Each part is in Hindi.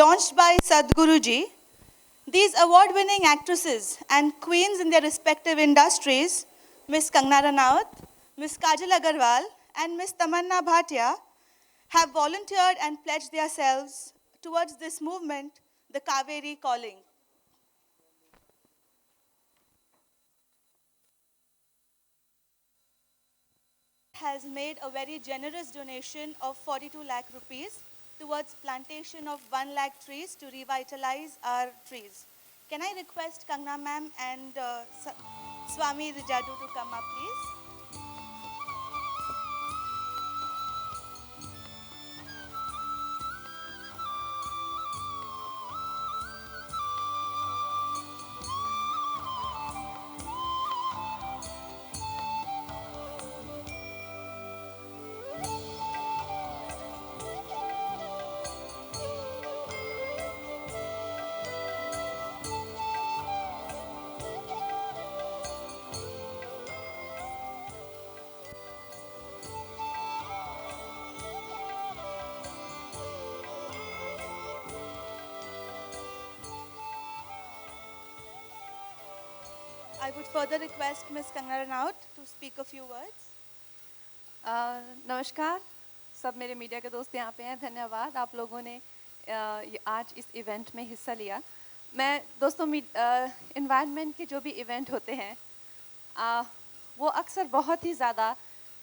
launched by Sadhguruji. These award-winning actresses and queens in their respective industries, Ms. Kangana Ranaut, Ms. Kajal Agarwal, and Ms. Tamanna Bhatia, have volunteered and pledged themselves towards this movement, the Kaveri Calling. Has made a very generous donation of 42 lakh rupees towards plantation of 1 lakh trees to revitalize our trees. Can I request Kangna ma'am and Swami Rijadu to come up, please? I would further request Ms. Kangana Ranaut to speak a few words. नमस्कार, सब मेरे मीडिया के दोस्त यहाँ पे हैं। धन्यवाद आप लोगों ने आज इस इवेंट में हिस्सा लिया। मैं दोस्तों एनवायरनमेंट के जो भी इवेंट होते हैं वो अक्सर बहुत ही ज़्यादा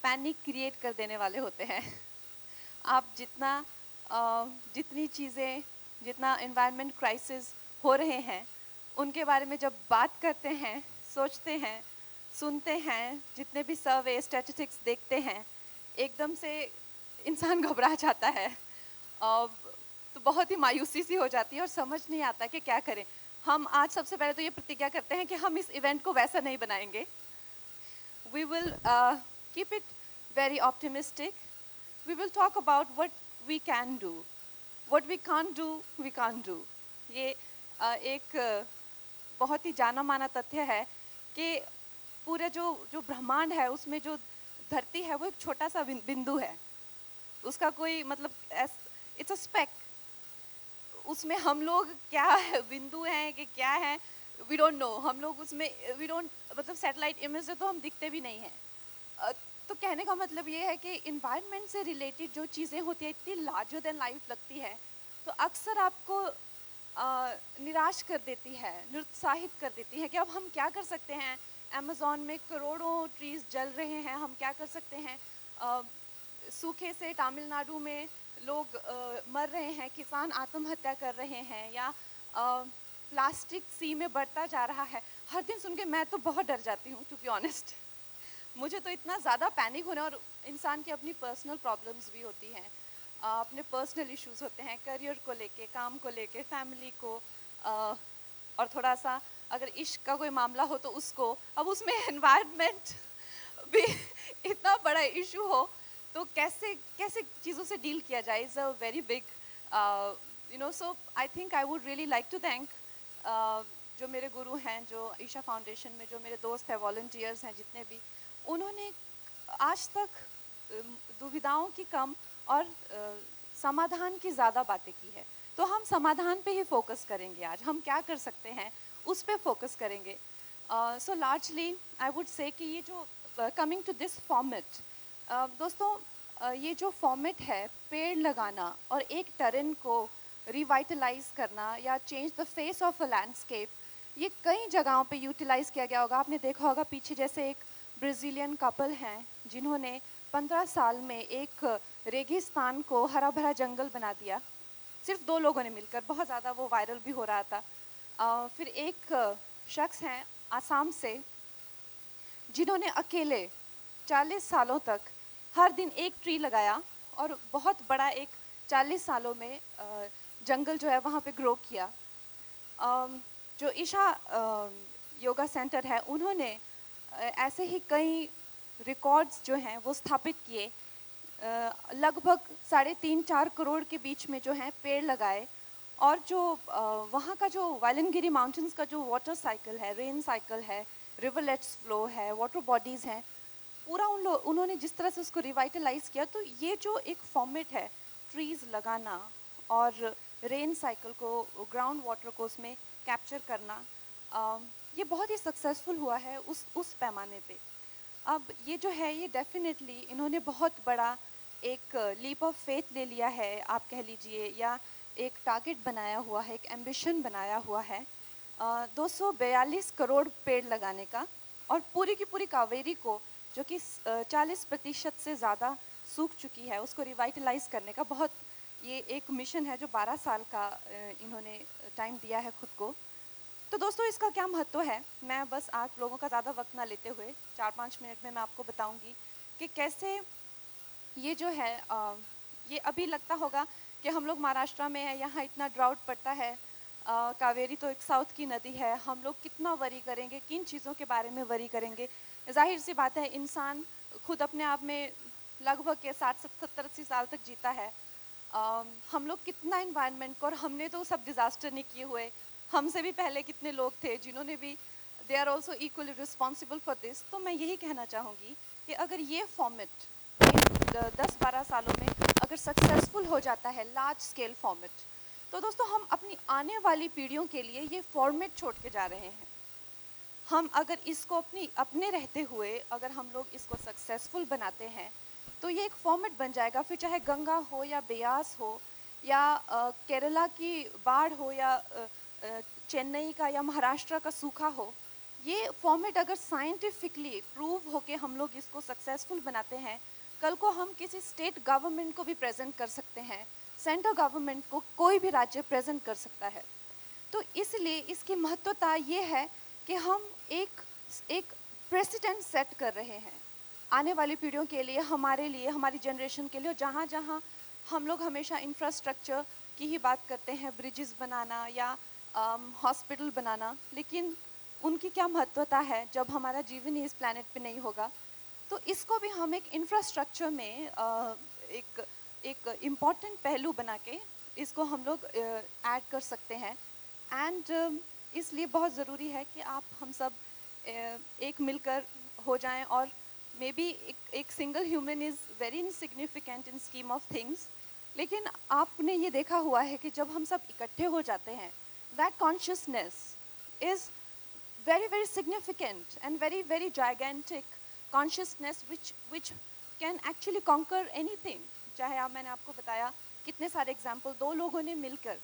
पैनिक क्रिएट कर देने वाले होते हैं। आप जितनी चीज़ें जितना एनवायरनमेंट क्राइसिस हो रहे हैं उनके बारे में जब बात करते हैं, सोचते हैं, सुनते हैं, जितने भी सर्वे स्टैटिस्टिक्स देखते हैं, एकदम से इंसान घबरा जाता है। तो बहुत ही मायूसी सी हो जाती है और समझ नहीं आता कि क्या करें। हम आज सबसे पहले तो ये प्रतिज्ञा करते हैं कि हम इस इवेंट को वैसा नहीं बनाएंगे। We will keep it very optimistic. We will talk about what we can do. What we can't do, we can't do. ये एक बहुत ही जाना माना तथ्य है कि पूरे जो ब्रह्मांड है उसमें जो धरती है वो एक छोटा सा बिंदु है। उसका कोई मतलब इट्स अ स्पेक। उसमें हम लोग क्या है, बिंदु हैं कि क्या है, वी डोंट नो। हम लोग उसमें वी डोंट मतलब सैटेलाइट इमेज से तो हम दिखते भी नहीं हैं। तो कहने का मतलब ये है कि इन्वायरमेंट से रिलेटेड जो चीज़ें होती हैं इतनी लार्जर देन लाइफ लगती है तो अक्सर आपको निराश कर देती है, निरुत्साहित कर देती है कि अब हम क्या कर सकते हैं। अमेज़ॉन में करोड़ों ट्रीज जल रहे हैं, हम क्या कर सकते हैं। सूखे से तमिलनाडु में लोग मर रहे हैं, किसान आत्महत्या कर रहे हैं, या प्लास्टिक सी में बढ़ता जा रहा है। हर दिन सुन के मैं तो बहुत डर जाती हूँ, टू बी ऑनेस्ट। मुझे तो इतना ज़्यादा पैनिक होने, और इंसान की अपनी पर्सनल प्रॉब्लम्स भी होती हैं, अपने पर्सनल इश्यूज होते हैं, करियर को लेके, काम को लेके, फैमिली को, और थोड़ा सा अगर इश्क का कोई मामला हो तो उसको। अब उसमें एनवायरनमेंट भी इतना बड़ा इशू हो तो कैसे कैसे चीज़ों से डील किया जाए is a very big so I think I would really like to thank जो मेरे गुरु हैं, जो ईशा फाउंडेशन में जो मेरे दोस्त हैं, वॉलंटियर्स हैं जितने भी, उन्होंने आज तक दुविधाओं की कम और समाधान की ज़्यादा बातें की है। तो हम समाधान पे ही फोकस करेंगे। आज हम क्या कर सकते हैं उस पे फोकस करेंगे। सो लार्जली आई वुड से कि ये जो कमिंग टू दिस फॉर्मेट, दोस्तों ये जो फॉर्मेट है, पेड़ लगाना और एक टेरेन को रिवाइटलाइज करना या change the face of a landscape, ये कई जगहों पे यूटिलाइज किया गया होगा। आपने देखा होगा पीछे जैसे एक ब्राज़ीलियन कपल हैं जिन्होंने 15 साल में एक रेगिस्तान को हरा भरा जंगल बना दिया, सिर्फ 2 लोगों ने मिलकर। बहुत ज़्यादा वो वायरल भी हो रहा था। फिर एक शख्स हैं आसाम से जिन्होंने अकेले 40 सालों तक हर दिन एक ट्री लगाया और बहुत बड़ा एक 40 सालों में जंगल जो है वहाँ पे ग्रो किया। जो ईशा योगा सेंटर है, उन्होंने ऐसे ही कई रिकॉर्ड्स जो हैं वो स्थापित किए। लगभग 3.5-4 करोड़ के बीच में जो हैं पेड़ लगाए, और जो वहाँ का जो वायलिनगिरी माउंटेन्स का जो वाटर साइकिल है, रेन साइकिल है, रिवरलेट्स फ्लो है, वाटर बॉडीज़ हैं, पूरा उन्होंने जिस तरह से उसको रिवाइटलाइज किया। तो ये जो एक फॉर्मेट है ट्रीज़ लगाना और रेन साइकिल को, ग्राउंड वाटर को उसमें कैप्चर करना, ये बहुत ही सक्सेसफुल हुआ है उस पैमाने पे। अब ये जो है ये डेफिनेटली इन्होंने बहुत बड़ा एक लीप ऑफ फेथ ले लिया है, आप कह लीजिए, या एक टारगेट बनाया हुआ है, एक एम्बिशन बनाया हुआ है 242 करोड़ पेड़ लगाने का, और पूरी की पूरी कावेरी को, जो कि 40% से ज़्यादा सूख चुकी है, उसको रिवाइटलाइज करने का बहुत ये एक मिशन है जो 12 साल का इन्होंने टाइम दिया है खुद को। तो दोस्तों इसका क्या महत्व है, मैं बस आप लोगों का ज़्यादा वक्त ना लेते हुए 4-5 मिनट में मैं आपको बताऊंगी कि कैसे ये जो है ये अभी लगता होगा कि हम लोग महाराष्ट्र में है, यहाँ इतना ड्राउट पड़ता है, कावेरी तो एक साउथ की नदी है, हम लोग कितना वरी करेंगे, किन चीज़ों के बारे में वरी करेंगे। जाहिर सी बात है, इंसान खुद अपने आप में लगभग के 60-70-80 साल तक जीता है। हम लोग कितना इन्वायरमेंट को, और हमने तो सब डिज़ास्टर नहीं किए हुए, हमसे भी पहले कितने लोग थे जिन्होंने भी, they are also equally responsible for this. तो मैं यही कहना चाहूँगी कि अगर ये फॉर्मेट 10-12 सालों में अगर सक्सेसफुल हो जाता है, लार्ज स्केल फॉर्मेट, तो दोस्तों हम अपनी आने वाली पीढ़ियों के लिए ये फॉर्मेट छोड़ के जा रहे हैं। हम अगर इसको अपने रहते हुए अगर हम लोग इसको सक्सेसफुल बनाते हैं तो ये एक फॉर्मेट बन जाएगा, फिर चाहे गंगा हो या ब्यास हो या केरला की बाढ़ हो या चेन्नई का या महाराष्ट्र का सूखा हो, ये फॉर्मेट अगर साइंटिफिकली प्रूव होके हम लोग इसको सक्सेसफुल बनाते हैं, कल को हम किसी स्टेट गवर्नमेंट को भी प्रेजेंट कर सकते हैं, सेंट्रल गवर्नमेंट को कोई भी राज्य प्रेजेंट कर सकता है। तो इसलिए इसकी महत्वता ये है कि हम एक प्रेसिडेंट सेट कर रहे हैं आने वाली पीढ़ियों के लिए, हमारे लिए, हमारी जनरेशन के लिए। जहाँ जहाँ हम लोग हमेशा इंफ्रास्ट्रक्चर की ही बात करते हैं, ब्रिजेस बनाना या हॉस्पिटल बनाना, लेकिन उनकी क्या महत्वता है जब हमारा जीवन ही इस प्लैनेट पे नहीं होगा। तो इसको भी हम एक इंफ्रास्ट्रक्चर में एक इम्पॉर्टेंट पहलू बना के इसको हम लोग ऐड कर सकते हैं। एंड इसलिए बहुत ज़रूरी है कि आप हम सब एक मिलकर हो जाएं, और मे बी एक single human is very insignificant in scheme of things, लेकिन आपने ये देखा हुआ है कि जब हम सब इकट्ठे हो जाते हैं, that consciousness is very very significant and very very gigantic consciousness which can actually conquer anything। चाहे आप, मैंने आपको बताया कितने सारे एग्जाम्पल, 2 लोगों ने मिलकर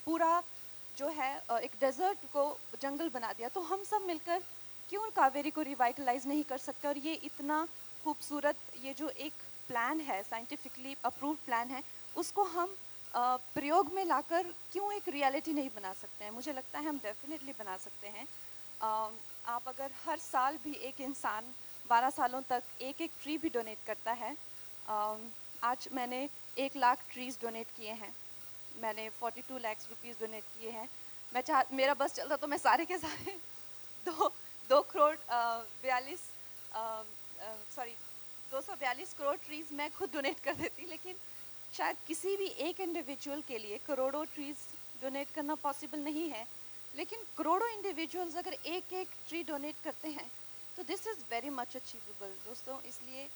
पूरा जो है एक डेजर्ट को जंगल बना दिया, तो हम सब मिलकर क्यों कावेरी को रिवाइटलाइज नहीं कर सकते। और ये इतना खूबसूरत ये जो एक प्लान है, साइंटिफिकली अप्रूव्ड प्लान है, उसको हम प्रयोग में लाकर क्यों एक रियलिटी नहीं बना सकते हैं। मुझे लगता है हम डेफिनेटली बना सकते हैं। आप अगर हर साल भी एक इंसान 12 सालों तक एक ट्री भी डोनेट करता है, आज मैंने 1 लाख ट्रीज़ डोनेट किए हैं, मैंने 42 लाख रुपीज़ डोनेट किए हैं। मेरा बस चलता तो मैं सारे के सारे 242 करोड़ ट्रीज़ मैं खुद डोनेट कर देती, लेकिन शायद किसी भी एक इंडिविजुअल के लिए करोड़ों ट्रीज़ डोनेट करना पॉसिबल नहीं है, लेकिन करोड़ों इंडिविजुअल्स अगर एक ट्री डोनेट करते हैं तो this is very much achievable दोस्तों। इसलिए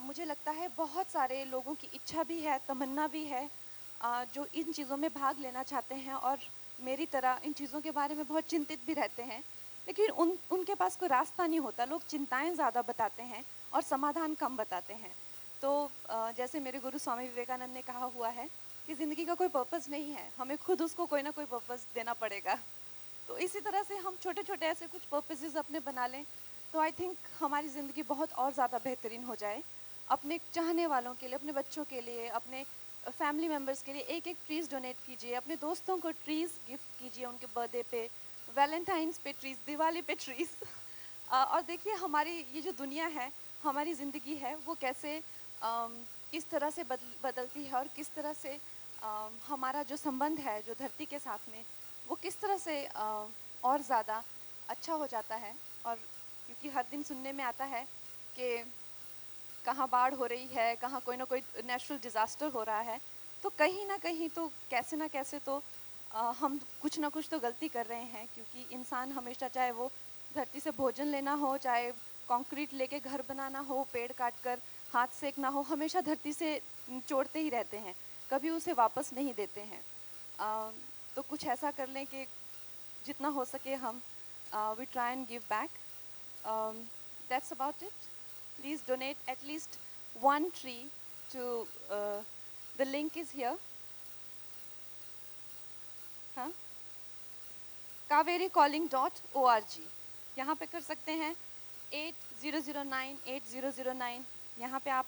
मुझे लगता है बहुत सारे लोगों की इच्छा भी है, तमन्ना भी है, जो इन चीज़ों में भाग लेना चाहते हैं और मेरी तरह इन चीज़ों के बारे में बहुत चिंतित भी रहते हैं, लेकिन उनके पास कोई रास्ता नहीं होता। लोग चिंताएं ज़्यादा बताते हैं और समाधान कम बताते हैं। तो जैसे मेरे गुरु स्वामी विवेकानंद ने कहा हुआ है कि ज़िंदगी का कोई पर्पस नहीं है, हमें खुद उसको कोई ना कोई पर्पस देना पड़ेगा। तो इसी तरह से हम छोटे छोटे ऐसे कुछ पर्पसेस अपने बना लें तो आई थिंक हमारी ज़िंदगी बहुत और ज़्यादा बेहतरीन हो जाए। अपने चाहने वालों के लिए, अपने बच्चों के लिए, अपने फैमिली मेम्बर्स के लिए एक ट्रीज़ डोनेट कीजिए, अपने दोस्तों को ट्रीज़ गिफ्ट कीजिए, उनके बर्थडे पे, वैलेंटाइंस पे ट्रीज़, दिवाली पे ट्रीज़। और देखिए हमारी ये जो दुनिया है, हमारी ज़िंदगी है, वो कैसे किस तरह से बदलती है और किस तरह से हमारा जो संबंध है जो धरती के साथ में, वो किस तरह से और ज़्यादा अच्छा हो जाता है। और क्योंकि हर दिन सुनने में आता है कि कहाँ बाढ़ हो रही है, कहाँ कोई ना कोई नेचुरल डिज़ास्टर हो रहा है, तो कहीं ना कहीं तो कैसे ना कैसे तो हम कुछ ना कुछ तो गलती कर रहे हैं। क्योंकि इंसान हमेशा, चाहे वो धरती से भोजन लेना हो, चाहे कंक्रीट लेके घर बनाना हो, पेड़ काट कर हाथ सेकना हो, हमेशा धरती से चोरते ही रहते हैं, कभी उसे वापस नहीं देते हैं। तो कुछ ऐसा कर लें कि जितना हो सके हम we try and give back. That's about it. Please donate at least one tree to, the link is here. हाँ, kaveriCalling.org. यहाँ पे कर सकते हैं 8009 यहाँ पे आप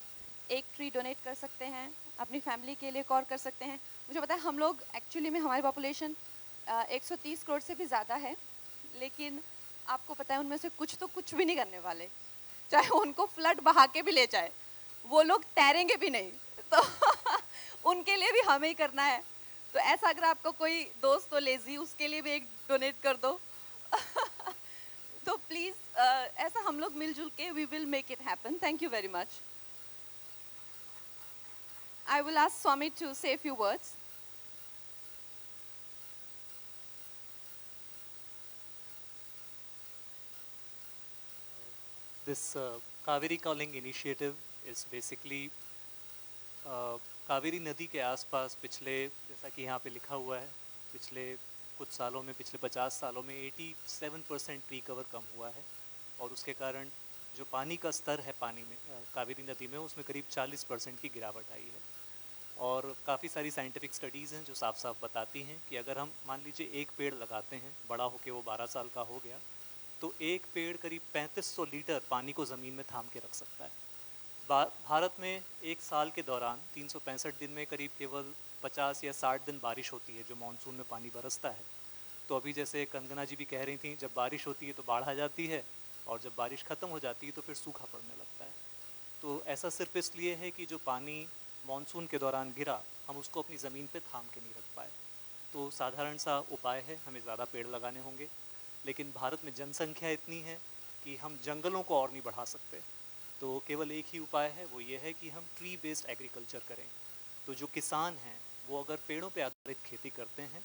एक ट्री डोनेट कर सकते हैं, अपनी फैमिली के लिए कॉल कर सकते हैं. मुझे पता है हम लोग एक्चुअली में हमारी पॉपुलेशन 130 करोड़ से भी ज़्यादा है, लेकिन आपको पता है उनमें से कुछ तो कुछ भी नहीं करने वाले, चाहे उनको फ्लड बहा के भी ले जाए, वो लोग तैरेंगे भी नहीं. तो उनके लिए भी हमें ही करना है. तो ऐसा अगर आपका कोई दोस्त हो लेजी, उसके लिए भी एक डोनेट कर दो. तो प्लीज़ ऐसा हम लोग मिलजुल के we will make it happen. Thank you very much. I will ask Swami to say a few words. This Kaveri Calling initiative is basically Kaveri नदी के आसपास पिछले, जैसा कि यहाँ पे लिखा हुआ है, पिछले कुछ सालों में, पिछले 50 सालों में 87% ट्री कवर कम हुआ है. और उसके कारण जो पानी का स्तर है पानी में, कावेरी नदी में, उसमें करीब 40% की गिरावट आई है. और काफ़ी सारी साइंटिफिक स्टडीज़ हैं जो साफ साफ बताती हैं कि अगर हम मान लीजिए एक पेड़ लगाते हैं, बड़ा होके वो 12 साल का हो गया, तो एक पेड़ करीब 3500 लीटर पानी को ज़मीन में थाम के रख सकता है. भारत में एक साल के दौरान 365 दिन में करीब केवल 50 या 60 दिन बारिश होती है, जो मानसून में पानी बरसता है. तो अभी जैसे कंगना जी भी कह रही थी, जब बारिश होती है तो बाढ़ आ जाती है, और जब बारिश ख़त्म हो जाती है तो फिर सूखा पड़ने लगता है. तो ऐसा सिर्फ इसलिए है कि जो पानी मानसून के दौरान गिरा, हम उसको अपनी ज़मीन पे थाम के नहीं रख पाए. तो साधारण सा उपाय है, हमें ज़्यादा पेड़ लगाने होंगे. लेकिन भारत में जनसंख्या इतनी है कि हम जंगलों को और नहीं बढ़ा सकते. तो केवल एक ही उपाय है, वो ये है कि हम ट्री बेस्ड एग्रीकल्चर करें. तो जो किसान हैं वो अगर पेड़ों पे आधारित खेती करते हैं,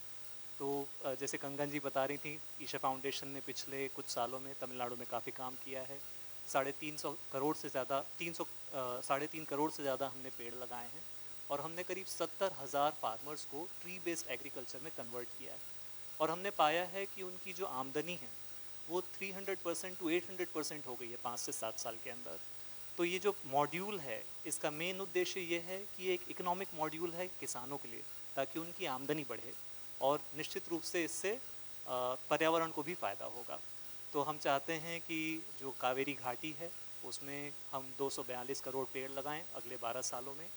तो जैसे कंगन जी बता रही थी, ईशा फाउंडेशन ने पिछले कुछ सालों में तमिलनाडु में काफ़ी काम किया है. 350 करोड़ से ज़्यादा 3.5 करोड़ से ज़्यादा हमने पेड़ लगाए हैं. और हमने करीब 70,000 फार्मर्स को ट्री बेस्ड एग्रीकल्चर में कन्वर्ट किया है. और हमने पाया है कि उनकी जो आमदनी है वो 300% to 800% हो गई है 5 से 7 साल के अंदर. तो ये जो मॉड्यूल है, इसका मेन उद्देश्य ये है कि एक इकोनॉमिक मॉड्यूल है किसानों के लिए, ताकि उनकी आमदनी बढ़े, और निश्चित रूप से इससे पर्यावरण को भी फ़ायदा होगा. तो हम चाहते हैं कि जो कावेरी घाटी है उसमें हम 242 करोड़ पेड़ लगाएं अगले 12 सालों में.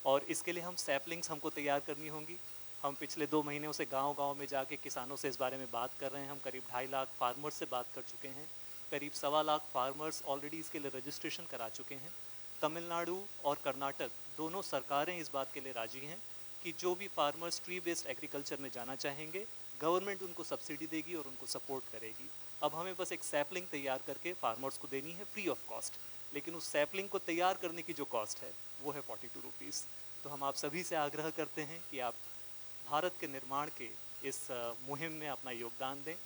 और इसके लिए हम सैपलिंग्स हमको तैयार करनी होंगी. हम पिछले 2 महीनों से गांव-गांव में जाके किसानों से इस बारे में बात कर रहे हैं. हम करीब 2.5 लाख फार्मर्स से बात कर चुके हैं. करीब 1.25 लाख फार्मर्स ऑलरेडी इसके लिए रजिस्ट्रेशन करा चुके हैं. तमिलनाडु और कर्नाटक दोनों सरकारें इस बात के लिए राजी हैं कि जो भी फार्मर्स ट्री बेस्ड एग्रीकल्चर में जाना चाहेंगे, गवर्नमेंट उनको सब्सिडी देगी और उनको सपोर्ट करेगी. अब हमें बस एक सैपलिंग तैयार करके फार्मर्स को देनी है फ्री ऑफ कॉस्ट. लेकिन उस सैपलिंग को तैयार करने की जो कॉस्ट है वो है 42 रुपीज़. तो हम आप सभी से आग्रह करते हैं कि आप भारत के निर्माण के इस मुहिम में अपना योगदान दें.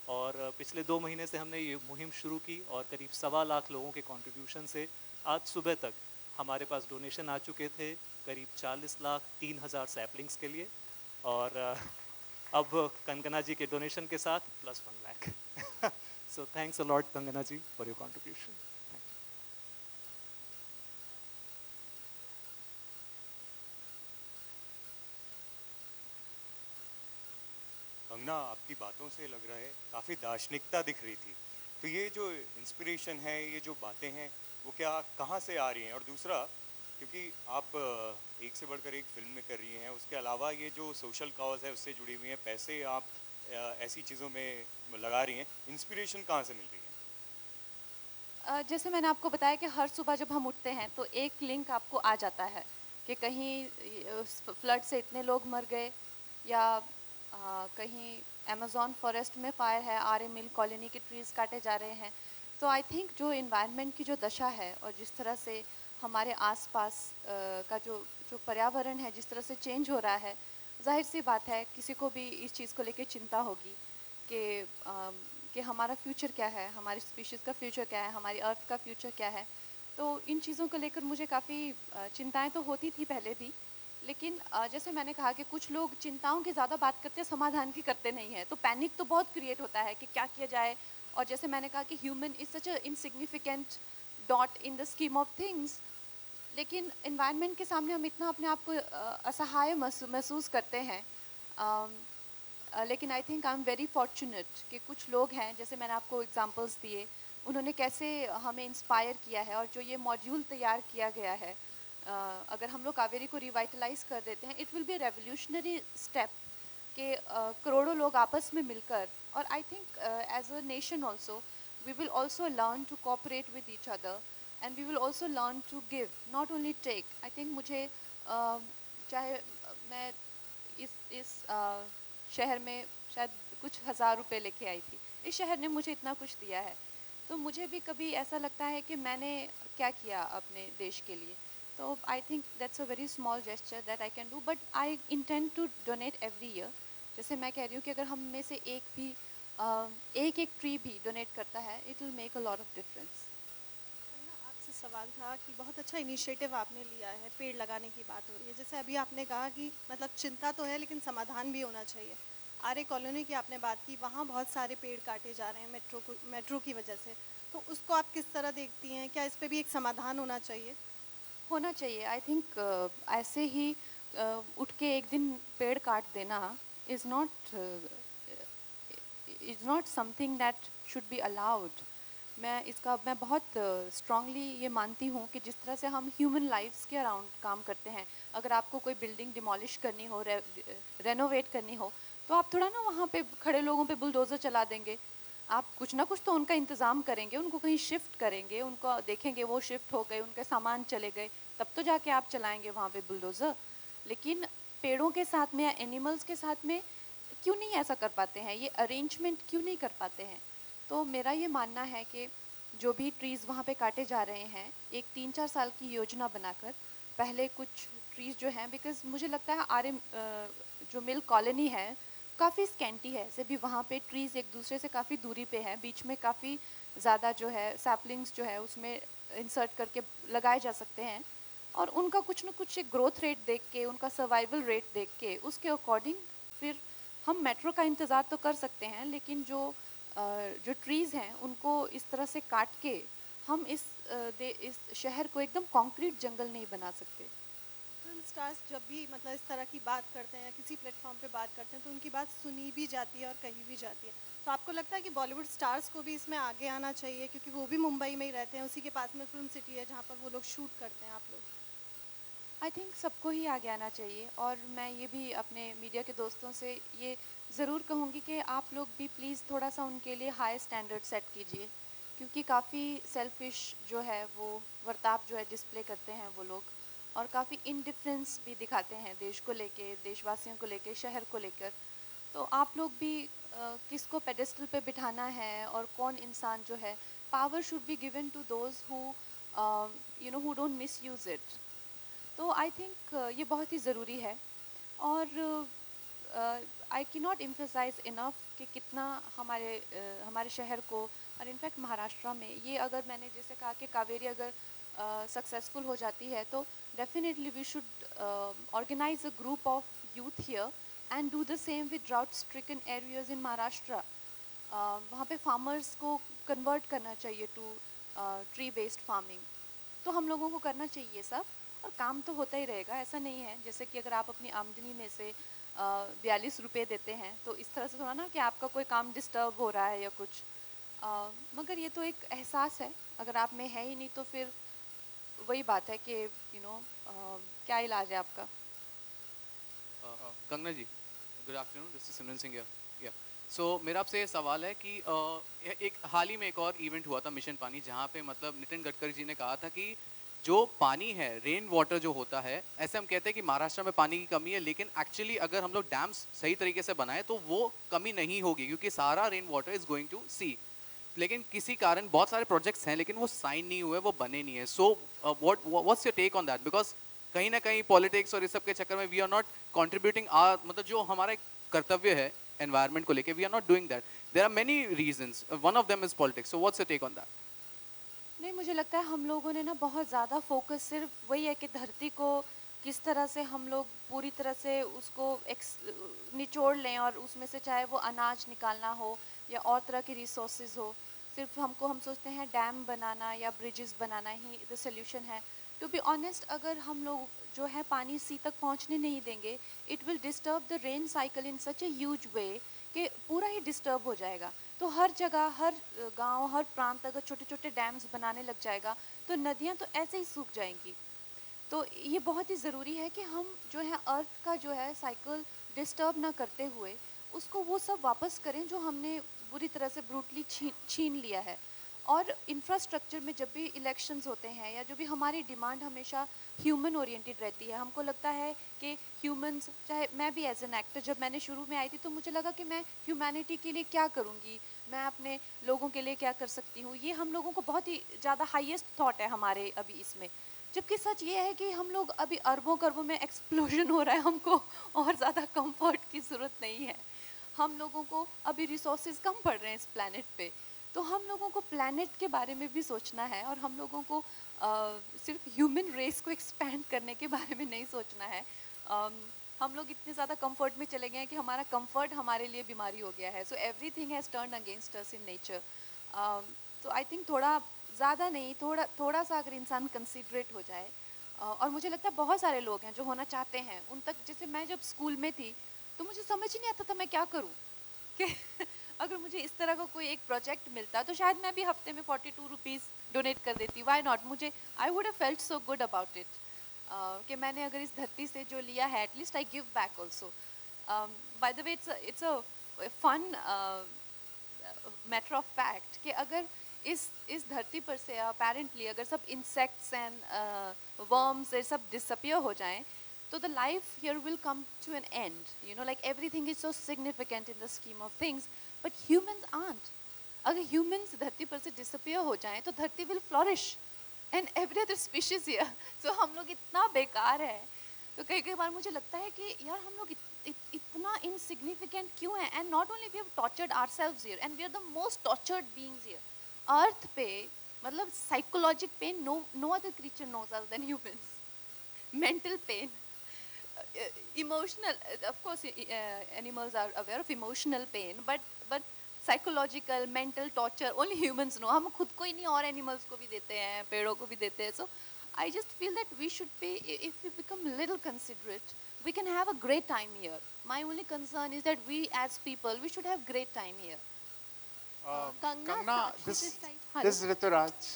और पिछले 2 महीने से हमने ये मुहिम शुरू की, और करीब 1.25 लाख लोगों के कंट्रीब्यूशन से आज सुबह तक हमारे पास डोनेशन आ चुके थे, करीब 40,03,000 सैपलिंग्स के लिए. और अब कंगना जी के डोनेशन के साथ plus 1 lakh. So thanks a lot Kangana ji for your contribution. Kangana, आपकी बातों से लग रहा है काफ़ी दार्शनिकता दिख रही थी. तो ये जो इंस्पिरेशन है, ये जो बातें हैं, वो क्या कहाँ से आ रही हैं? और दूसरा, क्योंकि आप एक से बढ़कर एक फिल्म में कर रही हैं, उसके अलावा ये जो सोशल कॉज है उससे जुड़ी हुई हैं, पैसे आप ऐसी चीज़ों में लगा रही हैं, इंस्पिरेशन कहाँ से मिल रही है? जैसे मैंने आपको बताया कि हर सुबह जब हम उठते हैं तो एक लिंक आपको आ जाता है कि कहीं फ्लड से इतने लोग मर गए, या कहीं अमेज़ॉन फॉरेस्ट में फायर है, आर्य मिल कॉलोनी के ट्रीज़ काटे जा रहे हैं. तो आई थिंक जो इन्वायरमेंट की जो दशा है और जिस तरह से हमारे आसपास का जो पर्यावरण है, जिस तरह से चेंज हो रहा है, जाहिर सी बात है किसी को भी इस चीज़ को लेकर चिंता होगी कि हमारा फ्यूचर क्या है, हमारी स्पीशीज़ का फ्यूचर क्या है, हमारी अर्थ का फ्यूचर क्या है. तो इन चीज़ों को लेकर मुझे काफ़ी चिंताएं तो होती थी पहले भी, लेकिन जैसे मैंने कहा कि कुछ लोग चिंताओं की ज़्यादा बात करते हैं, समाधान की करते नहीं हैं, तो पैनिक तो बहुत क्रिएट होता है कि क्या किया जाए। और जैसे मैंने कहा कि human is such a insignificant dot in the scheme of things, लेकिन एनवायरनमेंट के सामने हम इतना अपने आप को असहाय महसूस करते हैं। लेकिन आई think I am very fortunate कि कुछ लोग हैं, जैसे मैंने आपको एग्जांपल्स दिए, उन्होंने कैसे हमें इंस्पायर किया है। और जो ये मॉड्यूल तैयार किया गया है, अगर हम लोग कावेरी को रिवाइटलाइज कर देते हैं, it will be revolutionary step कि करोड़ों लोग आपस में मिलकर, और I think as a nation also we will also learn to cooperate with each other, and we will also learn to give, not only take. I think मुझे चाहे मैं इस शहर में शायद कुछ हज़ार रुपए लेके आई थी, इस शहर ने मुझे इतना कुछ दिया है, तो मुझे भी कभी ऐसा लगता है कि मैंने क्या किया अपने देश के लिए। तो I think that's a very small gesture that I can do, but I intend to donate every year. जैसे मैं कह रही हूँ कि अगर हम में से एक भी एक ट्री भी डोनेट करता है, it will make a lot of difference. आपसे सवाल था कि बहुत अच्छा इनिशिएटिव आपने लिया है, पेड़ लगाने की बात हो रही है। जैसे अभी आपने कहा कि मतलब चिंता तो है लेकिन समाधान भी होना चाहिए। आर्य कॉलोनी की आपने बात की, वहाँ बहुत सारे पेड़ काटे जा रहे हैं मेट्रो की वजह से, तो उसको आप किस तरह देखती हैं? क्या इस पर भी एक समाधान होना चाहिए? होना चाहिए। आई थिंक ऐसे ही उठ के एक दिन पेड़ काट देना is not something that should be allowed. मैं बहुत स्ट्रांगली ये मानती हूँ कि जिस तरह से हम ह्यूमन लाइफ्स के अराउंड काम करते हैं, अगर आपको कोई बिल्डिंग डिमोलिश करनी हो, रेनोवेट करनी हो, तो आप थोड़ा ना वहाँ पे खड़े लोगों पे बुलडोज़र चला देंगे। आप कुछ ना कुछ तो उनका इंतज़ाम करेंगे, उनको कहीं शिफ्ट करेंगे, उनको देखेंगे वो शिफ्ट हो गए, उनके सामान चले गए, तब तो जाके आप चलाएंगे वहाँ पे बुलडोज़र। लेकिन पेड़ों के साथ में या एनिमल्स के साथ में क्यों नहीं ऐसा कर पाते हैं? ये अरेंजमेंट क्यों नहीं कर पाते हैं? तो मेरा ये मानना है कि जो भी ट्रीज़ वहाँ पे काटे जा रहे हैं, एक 3-4 साल की योजना बनाकर पहले कुछ ट्रीज़ जो हैं, बिकॉज़ मुझे लगता है जो मिल कॉलोनी है काफ़ी स्कैंटी है, ऐसे भी वहाँ पे ट्रीज़ एक दूसरे से काफ़ी दूरी पे हैं, बीच में काफ़ी ज़्यादा जो है सैपलिंग्स जो है उसमें इंसर्ट करके लगाए जा सकते हैं, और उनका कुछ ना कुछ एक ग्रोथ रेट देख के, उनका सर्वाइवल रेट देख के, उसके अकॉर्डिंग फिर हम मेट्रो का इंतज़ार तो कर सकते हैं, लेकिन जो ट्रीज़ हैं उनको इस तरह से काट के हम इस शहर को एकदम कॉन्क्रीट जंगल नहीं बना सकते। फिल्म स्टार्स जब भी मतलब इस तरह की बात करते हैं या किसी प्लेटफॉर्म पे बात करते हैं, तो उनकी बात सुनी भी जाती है और कही भी जाती है। तो आपको लगता है कि बॉलीवुड स्टार्स को भी इसमें आगे आना चाहिए, क्योंकि वो भी मुंबई में ही रहते हैं, उसी के पास में फिल्म सिटी है जहाँ पर वो लोग शूट करते हैं आप लोग? आई थिंक सबको ही आगे आना चाहिए, और मैं ये भी अपने मीडिया के दोस्तों से ये ज़रूर कहूँगी कि आप लोग भी प्लीज़ थोड़ा सा उनके लिए हाई स्टैंडर्ड सेट कीजिए, क्योंकि काफ़ी सेल्फिश जो है वो बर्ताव जो है डिस्प्ले करते हैं वो लोग, और काफ़ी इनडिफरेंस भी दिखाते हैं देश को लेके, देशवासियों को लेके, शहर को लेकर। तो आप लोग भी किसको पेडेस्टल पे बिठाना है और कौन इंसान जो है, power should be given to those who who don't misuse it. तो आई थिंक ये बहुत ही ज़रूरी है, और I can not emphasise enough कि कितना हमारे शहर को, और इनफैक्ट महाराष्ट्र में ये, अगर मैंने जैसे कहा कि कावेरी अगर सक्सेसफुल हो जाती है, तो definitely we should organise a group of youth here and do the same with drought stricken areas in Maharashtra. वहाँ पे फार्मर्स को कन्वर्ट करना चाहिए टू ट्री बेस्ड फार्मिंग। तो हम लोगों को करना चाहिए सब, और काम तो होता ही रहेगा। ऐसा नहीं है जैसे कि अगर आप अपनी आमदनी में से 42 रुपये देते हैं, तो इस तरह से थोड़ा ना कि आपका कोई काम डिस्टर्ब हो रहा है या कुछ, मगर ये तो एक एहसास है। अगर आप में है ही नहीं तो फिर वही बात है कि क्या इलाज है आपका। कंगना जी, गुड आफ्टरनून, दिस इज सिमरन सिंह या सो मेरा आपसे ये सवाल है कि एक हाल ही में एक और इवेंट हुआ था मिशन पानी, जहाँ पे मतलब नितिन गडकरी जी ने कहा था कि जो पानी है, रेन वाटर जो होता है, ऐसे हम कहते हैं कि महाराष्ट्र में पानी की कमी है, लेकिन एक्चुअली अगर हम लोग डैम्स सही तरीके से बनाए तो वो कमी नहीं होगी, क्योंकि सारा rain water is going to sea. लेकिन किसी कारण बहुत सारे प्रोजेक्ट्स हैं लेकिन वो साइन नहीं हुए, वो बने नहीं है। So what's your take on that? Because कहीं ना कहीं पॉलिटिक्स और इस सब के चक्कर में वी आर नॉट कंट्रीब्यूटिंग मतलब जो हमारा एक कर्तव्य है एनवायरनमेंट को लेके, we are not doing that. There are many reasons, one of them is politics. So what's your take on that? नहीं, मुझे लगता है हम लोगों ने ना बहुत ज़्यादा फोकस सिर्फ वही है कि धरती को किस तरह से हम लोग पूरी तरह से उसको निचोड़ लें और उसमें से चाहे वो अनाज निकालना हो या और तरह की रिसोर्सेज हो, सिर्फ हम सोचते हैं डैम बनाना या bridges banana he the solution है। टू बी ऑनेस्ट, अगर हम लोग जो है पानी सी तक पहुंचने नहीं देंगे, it will disturb the rain cycle in such a huge way कि पूरा ही डिस्टर्ब हो जाएगा। तो हर जगह, हर गांव, हर प्रांत अगर छोटे छोटे डैम्स बनाने लग जाएगा तो नदियां तो ऐसे ही सूख जाएंगी। तो ये बहुत ही ज़रूरी है कि हम जो है अर्थ का जो है साइकिल डिस्टर्ब ना करते हुए उसको वो सब वापस करें जो हमने बुरी तरह से ब्रूटली छीन लिया है। और इंफ्रास्ट्रक्चर में जब भी इलेक्शंस होते हैं या जो भी हमारी डिमांड हमेशा ह्यूमन ओरिएंटेड रहती है, हमको लगता है कि ह्यूमंस, चाहे मैं भी एज एन एक्टर जब मैंने शुरू में आई थी तो मुझे लगा कि मैं ह्यूमैनिटी के लिए क्या करूँगी, मैं अपने लोगों के लिए क्या कर सकती हूँ। ये हम लोगों को बहुत ही ज़्यादा हाईएस्ट थॉट है हमारे अभी इसमें, जबकि सच ये है कि हम लोग अभी अरबों खरबों में एक्सप्लोजन हो रहा है, हमको और ज़्यादा कंफर्ट की ज़रूरत नहीं है। हम लोगों को अभी रिसोर्सेज कम पड़ रहे हैं इस प्लैनेट पे, तो हम लोगों को प्लैनेट के बारे में भी सोचना है और हम लोगों को सिर्फ ह्यूमन रेस को एक्सपैंड करने के बारे में नहीं सोचना है। हम लोग इतने ज़्यादा कंफर्ट में चले गए हैं कि हमारा कंफर्ट हमारे लिए बीमारी हो गया है। So everything has turn against us in nature. तो आई थिंक थोड़ा ज़्यादा नहीं, थोड़ा सा अगर इंसान कंसिडरेट हो जाए, और मुझे लगता है बहुत सारे लोग हैं जो होना चाहते हैं उन तक। जैसे मैं जब स्कूल में थी तो मुझे समझ ही नहीं आता था मैं क्या करूं कि अगर मुझे इस तरह का कोई एक प्रोजेक्ट मिलता तो शायद मैं भी हफ्ते में 42 रुपीज़ डोनेट कर देती। वाई नॉट, मुझे I would have felt so good about it कि मैंने अगर इस धरती से जो लिया है at least I give back also. By the way it's a fun matter of fact कि अगर इस धरती पर से अपेरेंटली अगर सब इंसेक्ट्स एंड वर्म्स ये सब डिसअपियर हो जाएं तो the life here will come to an end, you know, like everything is so significant in the scheme of things, but humans aren't. अगर ह्यूमंस धरती पर से डिसअपियर हो जाएं तो धरती will flourish and every other species here. So हम लोग इतना बेकार है। तो कई बार मुझे लगता है कि यार हम लोग इतना इनसिग्निफिकेंट क्यों है। And not only we have tortured ourselves here and we are the most tortured beings here earth पे। मतलब psychologic pain no other creature knows other than humans, mental pain, emotional, of course animals are aware of emotional pain, but psychological mental torture only humans know. हम खुद को ही नहीं और animals को भी देते हैं, पेड़ों को भी देते हैं. So I just feel that we should be, if we become a little considerate, we can have a great time here. My only concern is that we as people, we should have great time here. Kangna, this Hello. is Rituraj.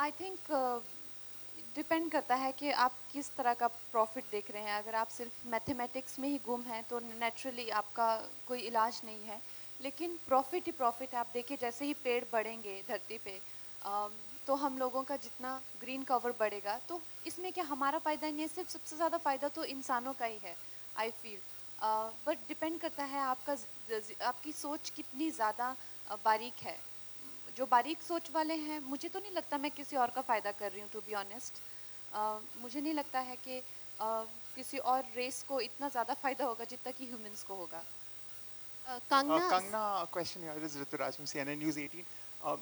I think depend करता है कि आप किस तरह का प्रॉफिट देख रहे हैं. अगर आप सिर्फ मैथमेटिक्स में ही गुम हैं तो नेचुरली आपका कोई इलाज नहीं है. लेकिन प्रॉफिट ही प्रॉफिट है. आप देखिए जैसे ही पेड़ बढ़ेंगे धरती पे तो हम लोगों का जितना ग्रीन कवर बढ़ेगा तो इसमें क्या हमारा फ़ायदा नहीं है. सिर्फ सबसे ज़्यादा फ़ायदा तो इंसानों का ही है आई फील. बट डिपेंड करता है आपकी सोच कितनी ज़्यादा बारीक है. जो बारीक सोच वाले हैं, मुझे तो नहीं लगता मैं किसी और का फ़ायदा कर रही हूँ टू बी ऑनेस्ट. मुझे नहीं लगता है कि किसी और रेस को इतना ज़्यादा फ़ायदा होगा जितना कि ह्यूमंस को होगा. Kangna, question here is Rituraj from CNN News 18.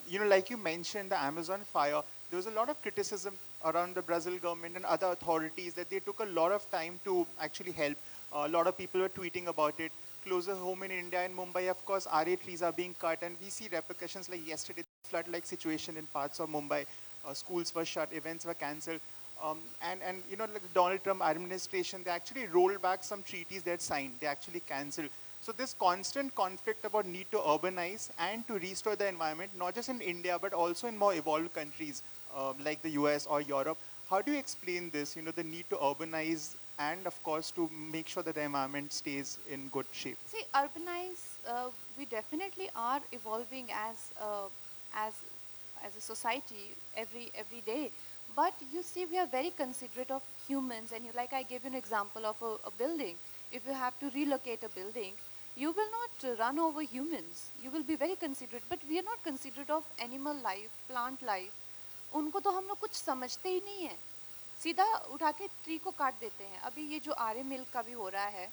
You know, like you mentioned, the Amazon fire, there was a lot of criticism around the Brazil government and other authorities that they took a lot of time to actually help. A lot of people were tweeting about it. Closer home in India, in Mumbai, of course, RA trees are being cut, and we see repercussions like yesterday, flood-like situation in parts of Mumbai. Schools were shut, events were cancelled. And you know, like the Donald Trump administration, they actually rolled back some treaties they had signed. They actually cancelled. So this constant conflict about need to urbanize and to restore the environment, not just in India, but also in more evolved countries like the US or Europe. How do you explain this, you know, the need to urbanize and, of course, to make sure that the environment stays in good shape? See, urbanize, we definitely are evolving as a society every day. But you see, we are very considerate of humans, and like I gave you an example of a building. If you have to relocate a building, you will not run over humans. You will be very considerate. But we are not considerate of animal life, plant life. उनको तो हम लोग कुछ समझते ही नहीं है. सीधा उठा के ट्री को काट देते हैं। अभी ये जो आर्य मिल्क का भी हो रहा है,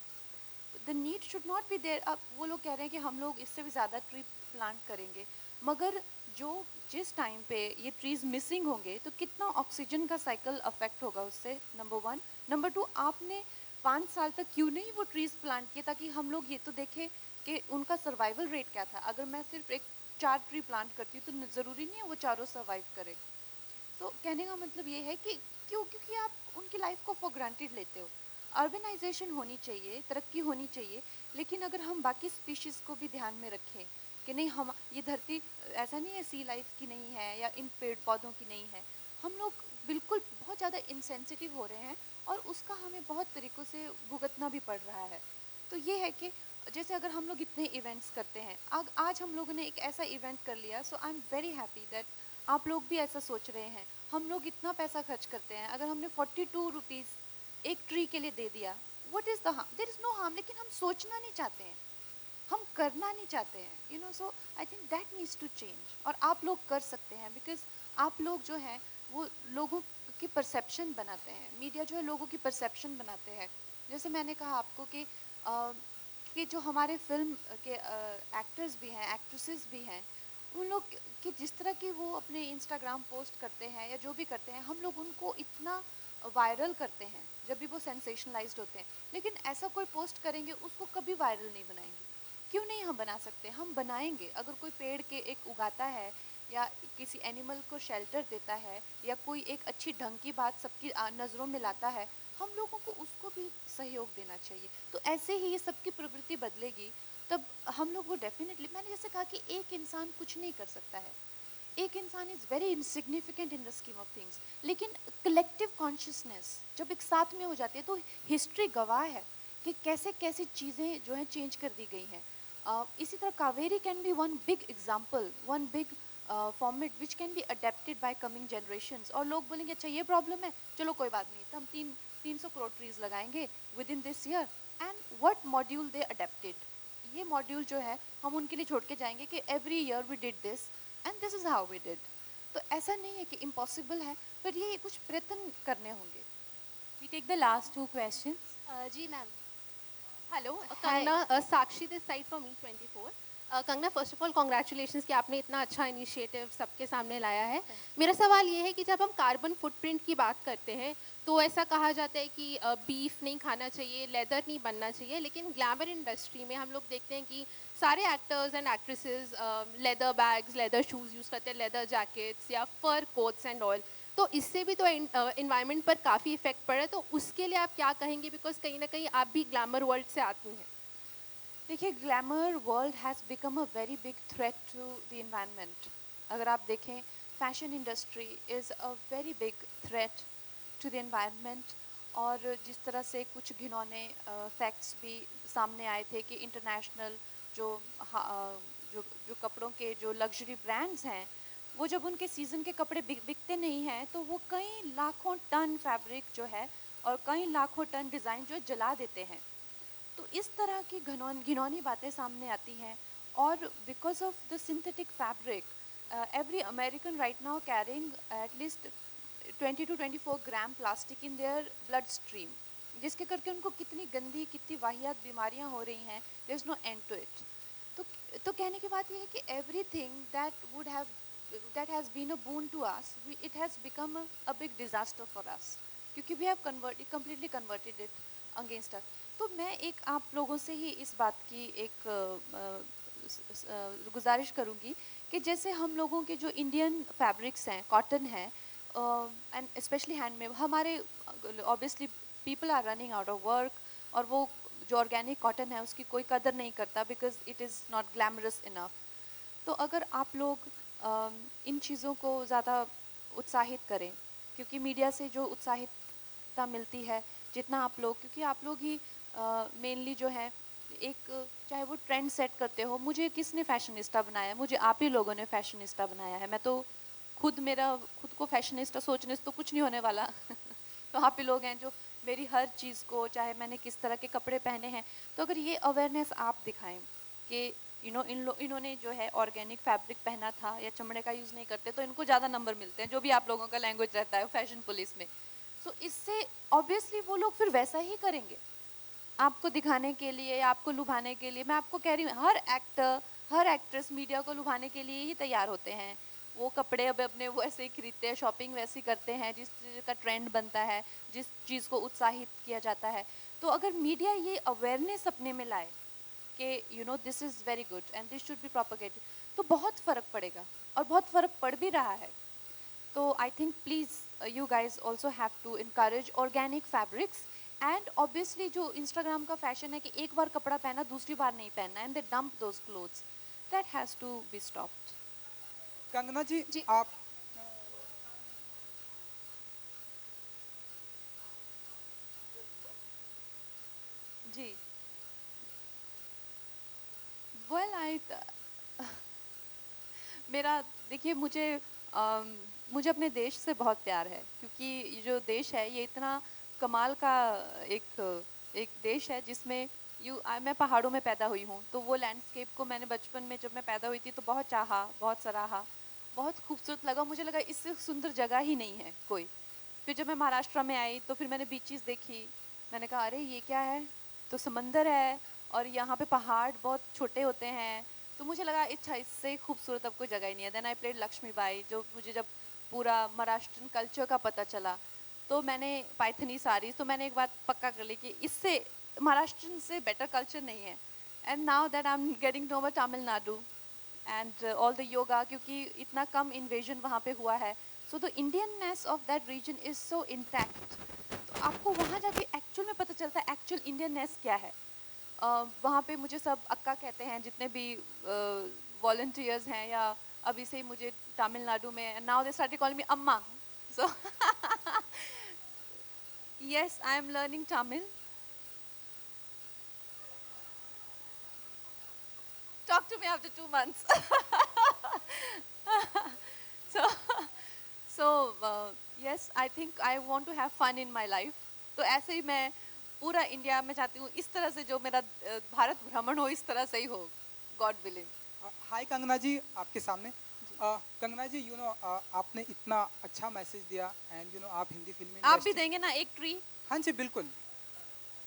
the need should not be there. अब वो लोग कह रहे हैं कि हम लोग इससे भी ज़्यादा ट्री प्लांट करेंगे, मगर जो जिस टाइम पे ये ट्रीज़ मिसिंग होंगे तो कितना ऑक्सीजन का साइकिल अफेक्ट होगा उससे, नंबर 1। नंबर 2, आपने 5 साल तक क्यों नहीं वो ट्रीज़ प्लांट किए, ताकि हम लोग ये तो देखें कि उनका सर्वाइवल रेट क्या था। अगर मैं सिर्फ 4 ट्री प्लांट करती हूँ तो ज़रूरी नहीं है वो चारों सर्वाइव करे। तो कहने का मतलब ये है कि क्योंकि आप उनकी लाइफ को फॉर ग्रांटेड लेते हो। अर्बनाइजेशन होनी चाहिए, तरक्की होनी चाहिए, लेकिन अगर हम बाकी स्पीशीज़ को भी ध्यान में रखें कि नहीं, हम ये धरती ऐसा नहीं है सी लाइफ की नहीं है या इन पेड़ पौधों की नहीं है, हम लोग बिल्कुल बहुत ज़्यादा इंसेंसिटिव हो रहे हैं और उसका हमें बहुत तरीक़ों से भुगतना भी पड़ रहा है। तो ये है कि जैसे अगर हम लोग इतने इवेंट्स करते हैं, आज हम लोगों ने एक ऐसा इवेंट कर लिया, so I am very happy that आप लोग भी ऐसा सोच रहे हैं। हम लोग इतना पैसा खर्च करते हैं, अगर हमने 42 रुपीज़ एक ट्री के लिए दे दिया, what is the harm? There is no harm, लेकिन हम सोचना नहीं चाहते हैं, हम करना नहीं चाहते हैं, you know. So I think that needs to change, और आप लोग कर सकते हैं, बिकॉज आप लोग जो हैं वो लोगों की परसेप्शन बनाते हैं। मीडिया जो है लोगों की परसेप्शन बनाते हैं। जैसे मैंने कहा आपको कि जो हमारे फिल्म के एक्टर्स भी हैं, एक्ट्रेसेस भी हैं, उन लोग कि जिस तरह की वो अपने इंस्टाग्राम पोस्ट करते हैं या जो भी करते हैं, हम लोग उनको इतना वायरल करते हैं जब भी वो सेंसेशनलाइज्ड होते हैं, लेकिन ऐसा कोई पोस्ट करेंगे उसको कभी वायरल नहीं बनाएंगे। क्यों नहीं हम बना सकते? हम बनाएंगे। अगर कोई पेड़ के एक उगाता है या किसी एनिमल को शेल्टर देता है या कोई एक अच्छी ढंग की बात सबकी नज़रों में लाता है, हम लोगों को उसको भी सहयोग देना चाहिए। तो ऐसे ही ये सबकी प्रवृत्ति बदलेगी, तब हम लोग वो डेफिनेटली, मैंने जैसे कहा कि एक इंसान कुछ नहीं कर सकता है, एक इंसान is very insignificant in the scheme of things, लेकिन कलेक्टिव कॉन्शियसनेस जब एक साथ में हो जाती है तो हिस्ट्री गवाह है कि कैसे कैसी चीज़ें जो हैं चेंज कर दी गई हैं। इसी तरह Kaveri can be one big example, one big format which can be adapted bye coming generations. और लोग बोलेंगे अच्छा ये प्रॉब्लम है, चलो कोई बात नहीं, तो हम 300 करोड़ ट्रीज लगाएंगे within this year. And what module they adapted, ये मॉड्यूल जो है हम उनके लिए छोड़ के जाएंगे कि every year we did this and this is how we did. तो ऐसा नहीं है कि इम्पॉसिबल है, पर ये कुछ प्रयत्न करने होंगे। We take the last 2 questions. जी ma'am, hello Kangana, Sakshi this side from E24। Kangana, first of all congratulations कि आपने इतना अच्छा इनिशिएटिव सबके सामने लाया है। मेरा सवाल ये है कि जब हम कार्बन फुटप्रिंट की बात करते हैं तो ऐसा कहा जाता है कि बीफ नहीं खाना चाहिए, लेदर नहीं बनना चाहिए, लेकिन ग्लैमर इंडस्ट्री में हम लोग देखते हैं कि सारे actors and actresses leather bags, leather shoes use करते हैं, लेदर जैकेट्स या फर कोट्स एंड ऑल। तो इससे भी तो इन्वायरमेंट पर काफ़ी इफेक्ट पड़ा है, तो उसके लिए आप क्या कहेंगे? बिकॉज कहीं ना कहीं आप भी ग्लैमर वर्ल्ड से आती हैं। देखिए, glamour world has become a very big threat to the environment. अगर आप देखें, fashion industry is a very big threat to the environment. और जिस तरह से कुछ घिनौने फैक्ट्स भी सामने आए थे कि इंटरनेशनल जो कपड़ों के जो लग्जरी ब्रांड्स हैं, वो जब उनके सीज़न के कपड़े बिकते नहीं हैं तो वो कई लाखों टन फैब्रिक जो है और कई लाखों टन डिज़ाइन जो है जला देते हैं। तो इस तरह की घिनौनी बातें सामने आती हैं। और because of the synthetic fabric, every American right now carrying at least 20 to 24 gram plastic in their blood stream, जिसके करके उनको कितनी गंदी, कितनी वाहियात बीमारियां हो रही हैं। There is no end to it. तो कहने की बात यह है कि everything that has been a boon to us, it has become a big disaster for us, क्योंकि we have completely converted it against us। तो मैं एक आप लोगों से ही इस बात की एक गुजारिश करूँगी कि जैसे हम लोगों के जो इंडियन फैब्रिक्स हैं, कॉटन है एंड स्पेशली हैंडमेड, हमारे obviously people are running out of work, और वो जो ऑर्गेनिक कॉटन है उसकी कोई कदर नहीं करता because it is not glamorous enough. तो अगर आप लोग इन चीज़ों को ज़्यादा उत्साहित करें, क्योंकि मीडिया से जो उत्साहितता मिलती है, जितना आप लोग, क्योंकि आप लोग ही मेनली जो है एक, चाहे वो ट्रेंड सेट करते हो, मुझे किसने फैशनिस्टा बनाया? मुझे आप ही लोगों ने फैशनिस्टा बनाया है। मैं तो खुद को फैशनिस्टा सोचने से तो कुछ नहीं होने वाला तो आप ही लोग हैं जो मेरी हर चीज़ को, चाहे मैंने किस तरह के कपड़े पहने हैं, तो अगर ये अवेयरनेस आप दिखाएं कि इन्होंने जो है ऑर्गेनिक फैब्रिक पहना था या चमड़े का यूज़ नहीं करते, तो इनको ज़्यादा नंबर मिलते हैं, जो भी आप लोगों का लैंग्वेज रहता है फैशन पुलिस में। सो इससे ऑब्वियसली वो लोग फिर वैसा ही करेंगे, आपको दिखाने के लिए, आपको लुभाने के लिए। मैं आपको कह रही हूँ, हर एक्टर, हर एक्ट्रेस मीडिया को लुभाने के लिए ही तैयार होते हैं। वो कपड़े अब अपने वो ऐसे ही खरीदते हैं, शॉपिंग वैसी करते हैं, जिस चीज़ का ट्रेंड बनता है, जिस चीज़ को उत्साहित किया जाता है। तो अगर मीडिया ये अवेयरनेस अपने में लाए कि you know this is very good and this should be propagated, तो बहुत फ़र्क पड़ेगा, और बहुत फ़र्क पड़ भी रहा है। तो I think please you guys also have to encourage organic fabrics, and obviously जो इंस्टाग्राम का फैशन है कि एक बार कपड़ा पहना दूसरी बार नहीं पहनना, and they dump those clothes, that has to be stopped. Kangana ji, जी। आप जी, वेल आई मेरा देखिए, मुझे अपने देश से बहुत प्यार है, क्योंकि ये जो देश है ये इतना कमाल का एक देश है जिसमें मैं पहाड़ों में पैदा हुई हूँ। तो वो लैंडस्केप को मैंने बचपन में जब मैं पैदा हुई थी तो बहुत चाहा, बहुत सराहा, बहुत खूबसूरत लगा। मुझे लगा इससे सुंदर जगह ही नहीं है कोई। फिर जब मैं महाराष्ट्र में आई तो फिर मैंने बीचेस देखी, मैंने कहा अरे ये क्या है, तो समंदर है और यहाँ पे पहाड़ बहुत छोटे होते हैं। तो मुझे लगा अच्छा, इससे खूबसूरत अब कोई जगह ही नहीं है। देन आई प्लेड लक्ष्मीबाई, जो मुझे जब पूरा महाराष्ट्रन कल्चर का पता चला तो मैंने पाइथनी साड़ीज, तो मैंने एक बात पक्का कर ली कि इससे महाराष्ट्रन से बेटर कल्चर नहीं है। And now that I am getting to about Tamil Nadu and all the yoga, क्योंकि इतना कम इन्वेजन वहाँ पे हुआ है, so the Indianness of that region is so intact. तो आपको वहाँ जाके एक्चुअल में पता चलता है एक्चुअल इंडियननेस क्या है। वहाँ पे मुझे सब अक्का कहते हैं, जितने भी वॉलंटियर्स हैं, या अभी से ही मुझे तमिलनाडु में now they started calling me amma. So yes, I am learning Tamil. Talk to me after 2 months. Yes, I think I want to have fun in my life. तो ऐसे ही मैं पूरा इंडिया में चाहती हूँ, इस तरह से जो मेरा भारत भ्रमण हो, इस तरह से ही हो, गॉड विलिंग। हाय कंगना जी, आपके सामने। कंगना जी, यू नो आपने इतना अच्छा मैसेज दिया, एंड यू नो आप हिंदी फिल्म आप भी देंगे ना एक ट्री? हाँ जी, बिल्कुल।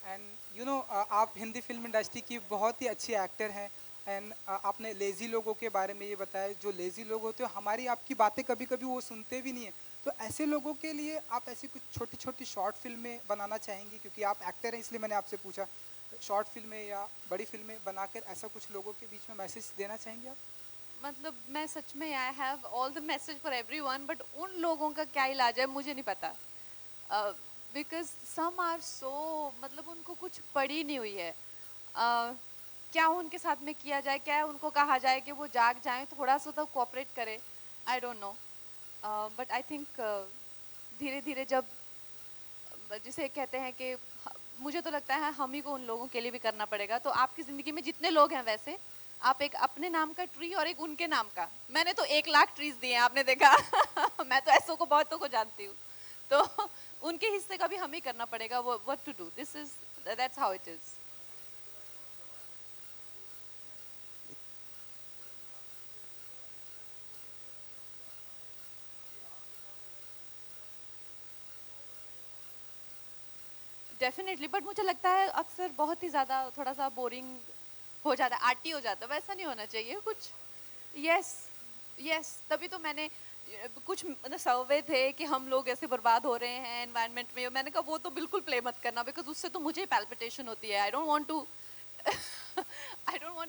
एंड यू नो आप हिंदी फिल्म इंडस्ट्री की बहुत ही अच्छी एक्टर हैं, एंड आपने लेज़ी लोगों के बारे में ये बताया। जो लेज़ी लोग होते हैं, हमारी आपकी बातें कभी कभी वो सुनते भी नहीं है। तो ऐसे लोगों के लिए आप ऐसी कुछ छोटी छोटी शॉर्ट फिल्में बनाना चाहेंगी, क्योंकि आप एक्टर हैं इसलिए मैंने आपसे पूछा। शॉर्ट फिल्में या बड़ी फिल्में बनाकर ऐसा कुछ लोगों के बीच में मैसेज देना चाहेंगे आप? मतलब मैं सच में I have all the message for everyone, but उन लोगों का क्या इलाज है मुझे नहीं पता, बिकॉज सम आर सो, मतलब उनको कुछ पड़ी नहीं हुई है। क्या उनके साथ में किया जाए, क्या उनको कहा जाए कि वो जाग जाएं, थोड़ा सा तो कोऑपरेट करें, I don't know. But I think धीरे धीरे जब, जिसे कहते हैं कि मुझे तो लगता है हम ही को उन लोगों के लिए भी करना पड़ेगा। तो आपकी ज़िंदगी में जितने लोग हैं, वैसे आप एक अपने नाम का ट्री और एक उनके नाम का, मैंने तो 1 लाख ट्रीज दिए हैं, आपने देखा। मैं तो ऐसों को बहुतों को जानती हूँ, तो उनके हिस्से का भी हम ही करना पड़ेगा। What to do, this is, that's how it is. Definitely, but मुझे लगता है अक्सर बहुत ही ज़्यादा थोड़ा सा बोरिंग हो जाता है, आर्टी हो जाता है, वैसा नहीं होना चाहिए कुछ। यस, तभी तो मैंने कुछ सर्वे थे कि हम लोग ऐसे बर्बाद हो रहे हैं एनवायरनमेंट में, मैंने कहा वो तो बिल्कुल प्ले मत करना, बिकॉज उससे तो मुझे पैल्पिटेशन होती है। I don't want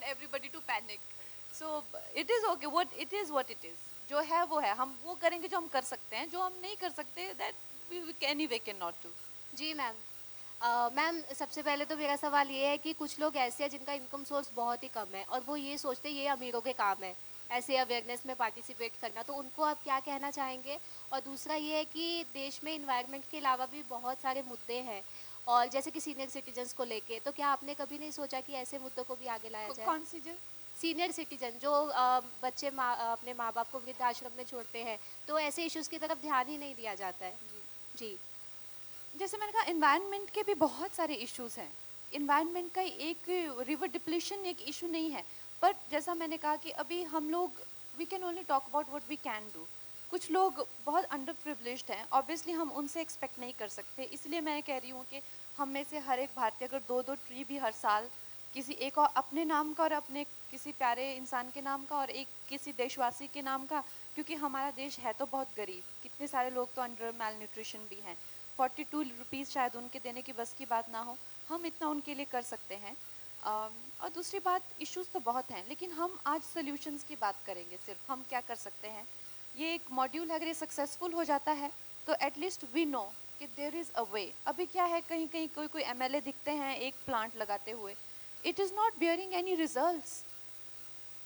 everybody to panic. So it is okay, what it is, जो है वो है। हम वो करेंगे जो हम कर सकते हैं, जो हम नहीं कर सकते that we anyway can not do. जी मैम। मैम, सबसे पहले तो मेरा सवाल ये है कि कुछ लोग ऐसे हैं जिनका इनकम सोर्स बहुत ही कम है और वो ये सोचते हैं ये अमीरों के काम है ऐसे अवेयरनेस में पार्टिसिपेट करना, तो उनको आप क्या कहना चाहेंगे? और दूसरा ये है कि देश में इन्वायरमेंट के अलावा भी बहुत सारे मुद्दे हैं, और जैसे कि सीनियर सिटीजन्स को लेके, तो क्या आपने कभी नहीं सोचा कि ऐसे मुद्दों को भी आगे लाया जाए? कौन सी जो सीनियर सिटीजन, जो बच्चे अपने माँ बाप को वृद्धाश्रम में छोड़ते हैं, तो ऐसे इश्यूज़ की तरफ ध्यान ही नहीं दिया जाता है। जी, जैसे मैंने कहा, एनवायरनमेंट के भी बहुत सारे इश्यूज हैं। एनवायरनमेंट का एक रिवर डिप्लीशन एक इशू नहीं है, पर जैसा मैंने कहा कि अभी हम लोग we can only talk about what we can do. कुछ लोग बहुत अंडर प्रिविलेज्ड हैं, ऑब्वियसली हम उनसे एक्सपेक्ट नहीं कर सकते, इसलिए मैं कह रही हूँ कि हम में से हर एक भारतीय अगर 2-2 ट्री भी हर साल किसी एक और अपने नाम का और अपने किसी प्यारे इंसान के नाम का और एक किसी देशवासी के नाम का, क्योंकि हमारा देश है तो बहुत गरीब, कितने सारे लोग तो अंडर मेल न्यूट्रिशन भी हैं, 42 रुपीज़ शायद उनके देने की बस की बात ना हो, हम इतना उनके लिए कर सकते हैं। और दूसरी बात, इश्यूज़ तो बहुत हैं, लेकिन हम आज सोल्यूशंस की बात करेंगे, सिर्फ हम क्या कर सकते हैं। ये एक मॉड्यूल अगर ये सक्सेसफुल हो जाता है तो एटलीस्ट वी नो कि देयर इज़ अ वे। अभी क्या है, कहीं कहीं कोई कोई एमएलए दिखते हैं एक प्लांट लगाते हुए, it is not bearing any results,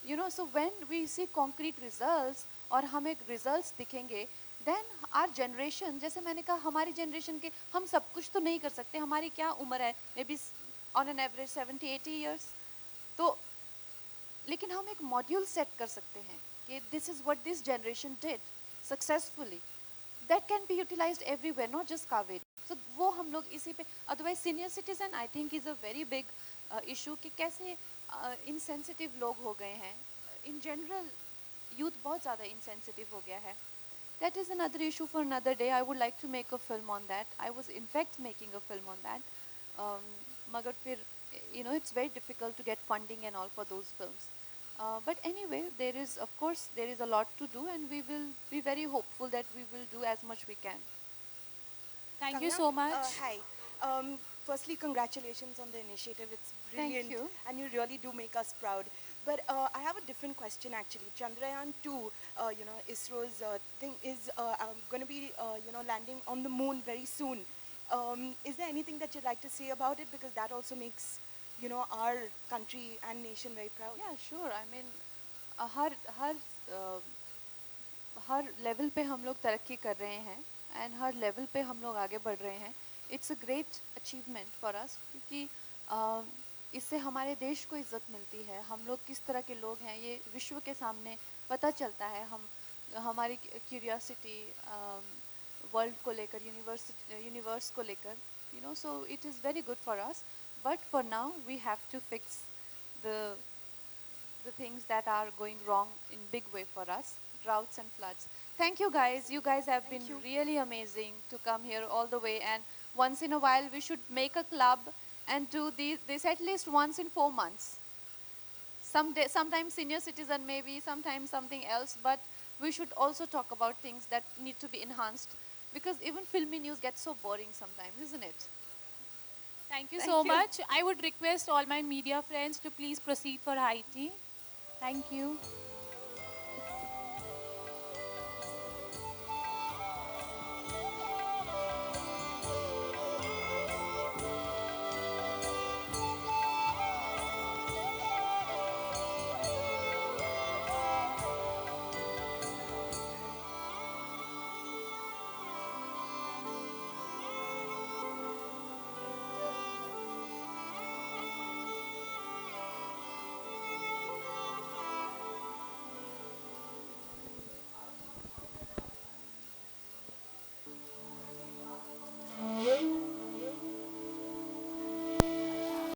you know. So when we see concrete results और हमें रिजल्ट्स दिखेंगे, देन आर जनरेशन, जैसे मैंने कहा हमारी जनरेशन के, हम सब कुछ तो नहीं कर सकते, हमारी क्या उम्र है, may be on an average 70-80 years, तो लेकिन हम एक मॉड्यूल सेट कर सकते हैं कि this is what this generation did successfully, that can be utilized everywhere, not just Kaveri. So वो हम लोग इसी पे, otherwise senior citizen I think is a very big issue कि कैसे इनसेंसिटिव लोग हो गए हैं, इन जनरल यूथ बहुत ज़्यादा इनसेंसिटिव हो गया है। That is another issue for another day. I would like to make a film on that. I was in fact making a film on that. मगर फिर, you know, it's very difficult to get funding and all for those films. But anyway, there is, of course, there is a lot to do, and we will be very hopeful that we will do as much we can. Thank you Kangna, so much. Hi. Firstly, congratulations on the initiative. It's brilliant. you. And you really do make us proud. But I have a different question actually. Chandrayaan 2, you know, ISRO's thing is going to be, you know, landing on the moon very soon. Is there anything that you'd like to say about it? Because that also makes, you know, our country and nation very proud. Yeah, sure. I mean, her level पे हम लोग तरक्की कर रहे हैं एंड हर लेवल पे हम लोग आगे बढ़ रहे हैं। It's a great achievement for us, क्योंकि इससे हमारे देश को इज़्ज़त मिलती है, हम लोग किस तरह के लोग हैं ये विश्व के सामने पता चलता है। हम हमारी क्यूरियोसिटी वर्ल्ड को लेकर, यूनिवर्स को लेकर, you know, so it is very good for us. But for now we have to fix the things that are going wrong in big way for us, droughts and floods. Thank you guys. You guys have been really amazing to come here all the way, and once in a while we should make a club and do this at least once in 4 months. Sometimes senior citizen maybe, sometimes something else, but we should also talk about things that need to be enhanced, because even filmy news gets so boring sometimes, isn't it? Thank you so much. I would request all my media friends to please proceed for high tea. Thank you.